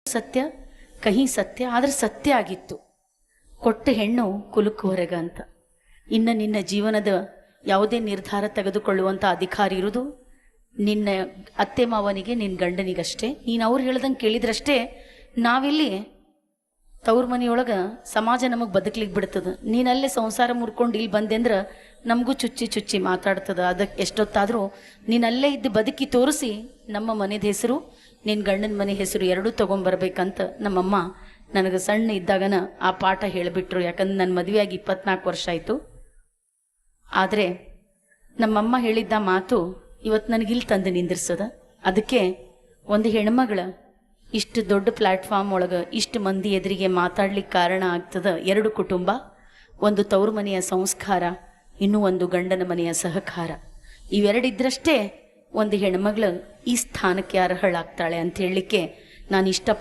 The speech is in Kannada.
ಸತ್ಯ ಕಹಿ ಸತ್ಯ, ಆದರೆ ಸತ್ಯ ಆಗಿತ್ತು. ಕೊಟ್ಟ ಹೆಣ್ಣು ಕುಲುಕು ಹೊರಗ ಅಂತ. ಇನ್ನು ನಿನ್ನ ಜೀವನದ ಯಾವುದೇ ನಿರ್ಧಾರ ತೆಗೆದುಕೊಳ್ಳುವಂಥ ಅಧಿಕಾರ ಇರುವುದು ನಿನ್ನ ಅತ್ತೆ ಮಾವನಿಗೆ, ನಿನ್ನ ಗಂಡನಿಗಷ್ಟೇ. ನೀನು ಅವ್ರು ಹೇಳ್ದಂಗೆ ಕೇಳಿದ್ರಷ್ಟೇ ನಾವಿಲ್ಲಿ ತವ್ರ ಮನೆಯೊಳಗೆ ಸಮಾಜ ನಮಗೆ ಬದುಕಲಿಕ್ಕೆ ಬಿಡ್ತದೆ. ನೀನಲ್ಲೇ ಸಂಸಾರ ಮುರ್ಕೊಂಡು ಇಲ್ಲಿ ಬಂದೆ ಅಂದ್ರೆ ನಮಗೂ ಚುಚ್ಚಿ ಚುಚ್ಚಿ ಮಾತಾಡ್ತದೆ. ಅದಕ್ಕೆ ಎಷ್ಟೊತ್ತಾದರೂ ನೀನಲ್ಲೇ ಇದ್ದು ಬದುಕಿ ತೋರಿಸಿ ನಮ್ಮ ಮನೆದ ಹೆಸರು, ನಿನ್ನ ಗಂಡನ ಮನೆ ಹೆಸರು ಎರಡೂ ತೊಗೊಂಬರ್ಬೇಕಂತ ನಮ್ಮಮ್ಮ ನನಗೆ ಸಣ್ಣ ಇದ್ದಾಗನ ಆ ಪಾಠ ಹೇಳಿಬಿಟ್ರು. ಯಾಕಂದ್ರೆ ನನ್ನ ಮದುವೆಯಾಗಿ 24 ವರ್ಷ ಆಯಿತು. ಆದರೆ ನಮ್ಮಮ್ಮ ಹೇಳಿದ್ದ ಮಾತು ಇವತ್ತು ನನಗಿಲ್ಲಿ ತಂದು ನಿಂದಿರ್ಸದ. ಅದಕ್ಕೆ ಒಂದು ಹೆಣ್ಮಗಳ ಇಷ್ಟು ದೊಡ್ಡ ಪ್ಲ್ಯಾಟ್ಫಾರ್ಮ್ ಒಳಗೆ ಇಷ್ಟು ಮಂದಿ ಎದುರಿಗೆ ಮಾತಾಡ್ಲಿಕ್ಕೆ ಕಾರಣ ಆಗ್ತದ 2 ಕುಟುಂಬ, ಒಂದು ತವ್ರ ಮನೆಯ ಸಂಸ್ಕಾರ, ಇನ್ನೂ ಒಂದು ಗಂಡನ ಮನೆಯ ಸಹಕಾರ. ಇವೆರಡಿದ್ರಷ್ಟೇ ಒಂದು ಹೆಣ್ಮಗಳು ಈ ಸ್ಥಾನಕ್ಕೆ ಅರ್ಹಳಾಗ್ತಾಳೆ ಅಂತ ಹೇಳಲಿಕ್ಕೆ ನಾನು